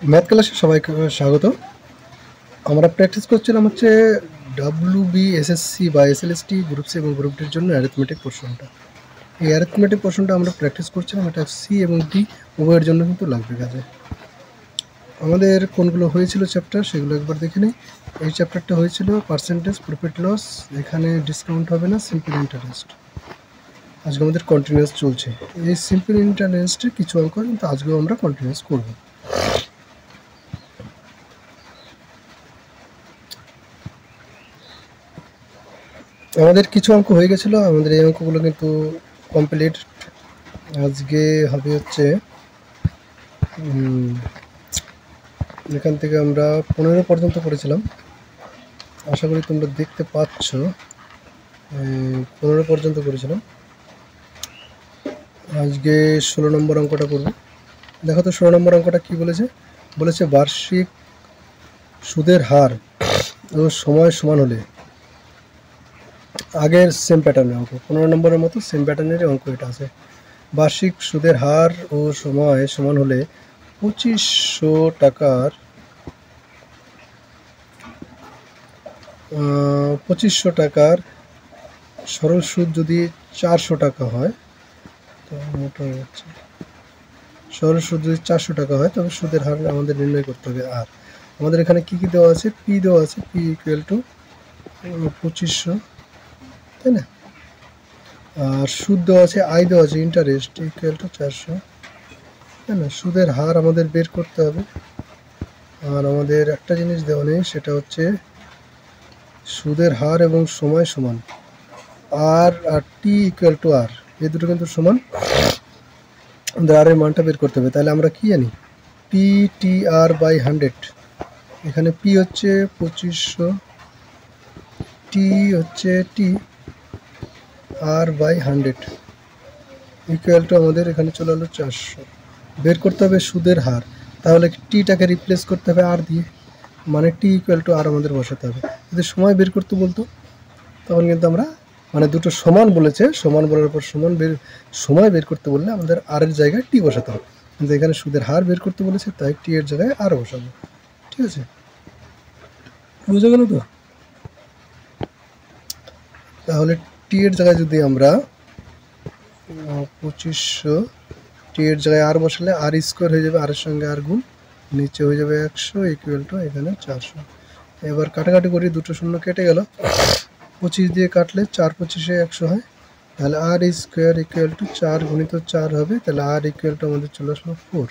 Math ক্লাসে সবাইকে স্বাগত। আমরা প্র্যাকটিস করছিলাম হচ্ছে WBSSC বা SLST গ্রুপ সি এবং গ্রুপ ডির জন্য অ্যারিথমেটিক পোর্শনটা। এই অ্যারিথমেটিক পোর্শনটা আমরা প্র্যাকটিস করছিলাম, এটা সি এবং ডি উভয়ের জন্য কিন্তু লাগবে কাজে। আমাদের কোনগুলো হয়েছিল চ্যাপ্টার সেগুলো একবার দেখে নিই। এই চ্যাপ্টারটা হয়েছিল পার্সেন্টেজ, প্রফিট লস, এখানে ডিসকাউন্ট হবে না, সিম্পল ইন্টারেস্ট। আজকে আমাদের কন্টিনিউয়াস চলছে। এই সিম্পল ইন্টারেস্টের কিছু অঙ্ক কিন্তু আজকেও আমরা কন্টিনিউয়াস করব। আমাদের কিছু অঙ্ক হয়ে গেছিলো, আমাদের এই অঙ্কগুলো কিন্তু কমপ্লিট। আজকে হবে হচ্ছে এখান থেকে আমরা 15 পর্যন্ত করেছিলাম, আশা করি তোমরা দেখতে পাচ্ছ। 15 পর্যন্ত করেছিলাম, আজকে 16 নম্বর অঙ্কটা করব। দেখো তো 16 নম্বর অঙ্কটা কি বলেছে। বলেছে বার্ষিক সুদের হার ও সময় সমান হলে, আগের সেম প্যাটার্নের অঙ্ক, 15 নম্বরের মতো সেম প্যাটার্নেরই অঙ্ক এটা আছে। বার্ষিক সুদের হার ও সময় সমান হলে 2500 টাকার 2500 টাকার সরল সুদ যদি 400 টাকা হয়, তো মোটা হচ্ছে সরল সুদ যদি 400 টাকা হয়, তবে সুদের হার আমাদের নির্ণয় করতে হবে। আর আমাদের এখানে কি কি দেওয়া আছে, পি দেওয়া আছে, পি ইকুয়াল টু 2500, তাই না? আর সুদ দেওয়া আছে, আই দেওয়া আছে, ইন্টারেস্ট ইকুয়াল টু 400, তাই না? সুদের হার আমাদের বের করতে হবে। আর আমাদের একটা জিনিস দেওয়া নেই, সেটা হচ্ছে সুদের হার এবং সময় সমান, আর টি ইকুয়াল টু আর, এই দুটো কিন্তু সমান। আমাদের আর এর মানটা বের করতে হবে। তাহলে আমরা কি জানি, পি টি আর বাই 100। এখানে পি হচ্ছে 2500, টি হচ্ছে টি, আর বাই 100 ইকুয়াল টু আমাদের এখানে চলে হলো 400। বের করতে হবে সুদের হার, তাহলে টিটাকে রিপ্লেস করতে হবে আর দিয়ে, মানে টি ইকুয়াল টু আর আমাদের বসাতে হবে। যদি সময় বের করতে বলতো তখন কিন্তু আমরা, মানে দুটো সমান বলেছে, সমান বলার পর সময় বের করতে বললে আমাদের আর এর জায়গায় টি বসাতে হবে, কিন্তু এখানে সুদের হার বের করতে বলেছে, তাই টি এর জায়গায় আর বসাবো। ঠিক আছে, বুঝে গেল তো? তাহলে টি এর জায়গায় যদি আমরা 2500, টি এর জায়গায় আর বসালে আর স্কোয়ার হয়ে যাবে, আর এর সঙ্গে আর গুণ, নিচে হয়ে যাবে 100 ইকুয়াল টু এখানে 400। এবার কাটাকাটি করি, দুটো শূন্য কেটে গেল, 25 দিয়ে কাটলে 4 25-এ 100 হয়, তাহলে আর স্কোয়ার ইকুয়াল টু 4 গুণিত 4 হবে, তাহলে আর ইকুয়াল টু আমাদের চলে আসলো 4।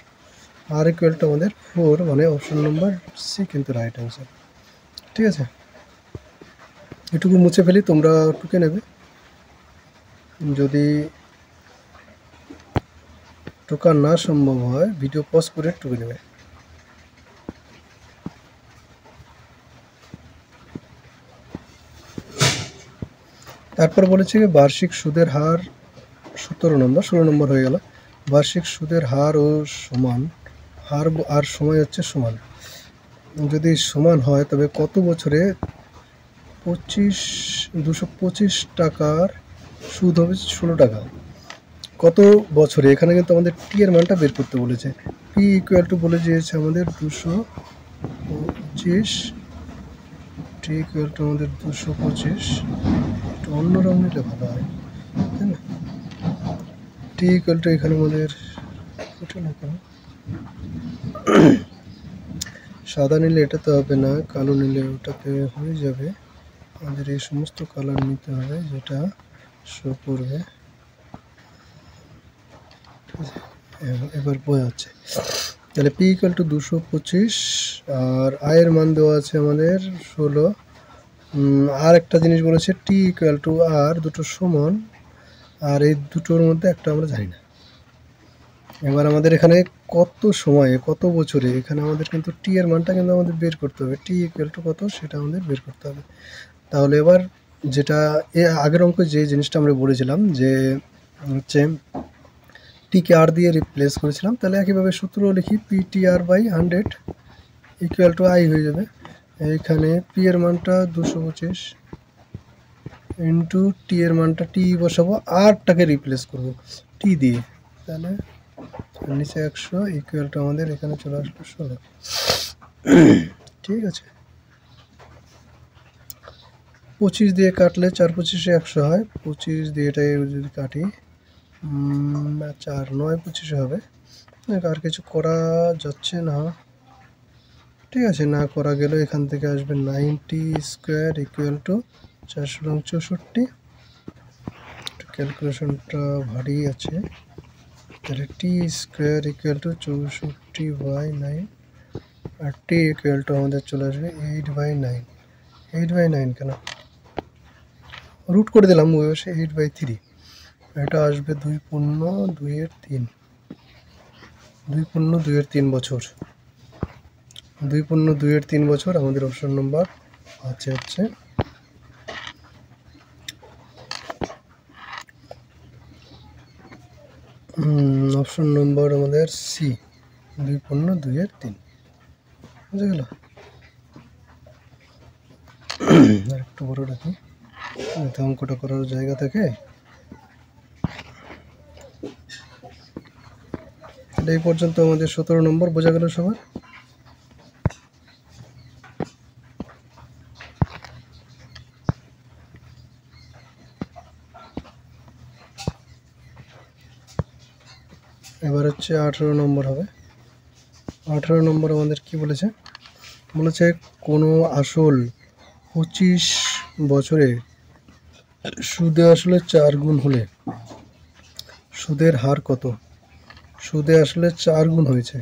আর ইকুয়াল টু আমাদের 4, মানে অপশন নম্বর সি কিন্তু রাইট অ্যান্সার। ঠিক আছে, এটুকু মুছে ফেলি, তোমরা টুকে নেবে। যদি টোকা না সম্ভব হয়, ভিডিও পজ করে টুকে নেবে। তারপর বলেছে বার্ষিক সুদের হার 17 নম্বর, 16 নম্বর হয়ে গেল। বার্ষিক সুদের হার ও সমান, হার আর সময় হচ্ছে সমান। যদি সমান হয় তবে কত বছরে 225 টাকার সুদ হবে 16 টাকা। কত বছরে, এখানে কিন্তু আমাদের টি এর মানটা বের করতে বলেছে। পি ইকুয়াল টু বলে দিয়েছে আমাদের 225, টি ইকুয়াল টু আমাদের 225, একটু অন্য রঙ নিলে ভালো হয়, তাই না? টি ইকুয়াল টু এখানে আমাদের সাদা নিলে এটাতে হবে না, কালো নিলে ওটাতে হয়ে যাবে। আমাদের এই সমস্ত কালার নিতে হবে যেটা শো করবে। এবার বোঝা যাচ্ছে। তাহলে পি ইকুয়াল টু 225, আর আয়ের মান দেওয়া আছে আমাদের 16। আর একটা জিনিস বলেছে টি ইকুয়াল টু আর, দুটো সমান, আর এই দুটোর মধ্যে একটা আমরা জানি না। এবার আমাদের এখানে কত সময়ে, কত বছরে, এখানে আমাদের কিন্তু টি এর মানটা কিন্তু আমাদের বের করতে হবে, টি ইকুয়াল টু কত সেটা আমাদের বের করতে হবে। তাহলে এবার যেটা আগের অঙ্কে যে জিনিসটা আমরা বলেছিলাম যে হচ্ছে টিকে আর দিয়ে রিপ্লেস করেছিলাম, তাহলে একইভাবে সূত্র লিখি, P T R by 100 equal to I হয়ে যাবে। এইখানে পি এর মানটা 225 ইন্টু টি এর মানটা টি বসাবো, আরটাকে রিপ্লেস করবো টি দিয়ে, তাহলে আর নিচে 100 ইকুয়াল টু আমাদের এখানে চলে আসলো 16। ঠিক আছে, 25 দিয়ে কাটলে 4 25 100 হয়। 25 দিয়ে এটাই যদি কাটি 4 9 25 হবে। আর কিছু করা যাচ্ছে না, ঠিক আছে, না করা গেলে এখান থেকে আসবে 90 স্কোয়ার ইকুয়াল টু 464। ক্যালকুলেশনটা ভারী আছে, তাহলে টি স্কোয়ার ইকুয়াল টু 64/9, আর টি ইকুয়াল টু আমাদের চলে আসবে 8/9। 8/9 কেন, রুট করে দিলাম, 8/3। এটা আসবে 2.2/3, 2.2/3 বছর। 2.2/3 বছর আমাদের অপশন নম্বর হচ্ছে অপশন নম্বর আমাদের সি, 2.2/3। বুঝে গেল? আর একটু বড় রাখি অঙ্কটা করার জায়গা থেকে। এই পর্যন্ত আমাদের 17 নম্বর বোঝা গেল সবার। এবার হচ্ছে 18 নম্বর হবে। 18 নম্বর আমাদের কি বলেছে, বলেছে কোনো আসল 25 বছরে সুদে আসলে 4 গুণ হলে সুদের হার কত? সুদে আসলে 4 গুণ হয়েছে,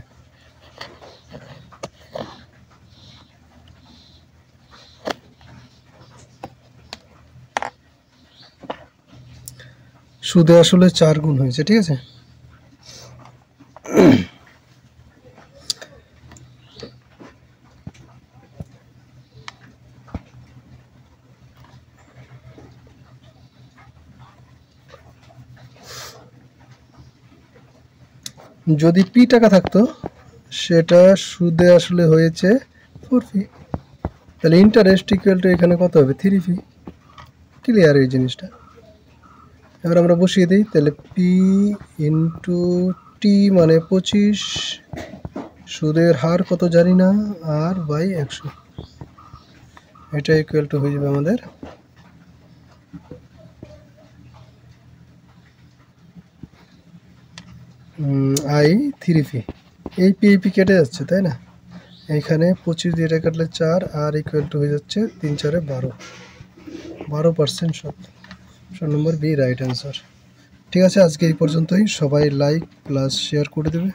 সুদে আসলে 4 গুণ হয়েছে, ঠিক আছে। যদি পি টাকা থাকতো সেটা সুদে আসলে হয়েছে 4 পি, তাহলে ইন্টারেস্ট ইকুয়াল টু এখানে কত হবে 3 পি। ক্লিয়ার এই জিনিসটা? এবার আমরা বসিয়ে দিই, তাহলে পি ইন্টু টি মানে 25, সুদের হার কত জানি না, আর বাই 100, এটা ইকুয়াল টু হয়ে যাবে আমাদের আই 3 পি। এই পি কেটে যাচ্ছে তাই না, এইখানে 25 দিয়ে এটা কাটলে 4, আর ইকুয়াল টু হয়ে যাচ্ছে 3 4 12, 12% সুদ। Option number B right answer. ঠিক আছে, আজকে এই পর্যন্তই। সবাই লাইক প্লাস শেয়ার করে দেবে।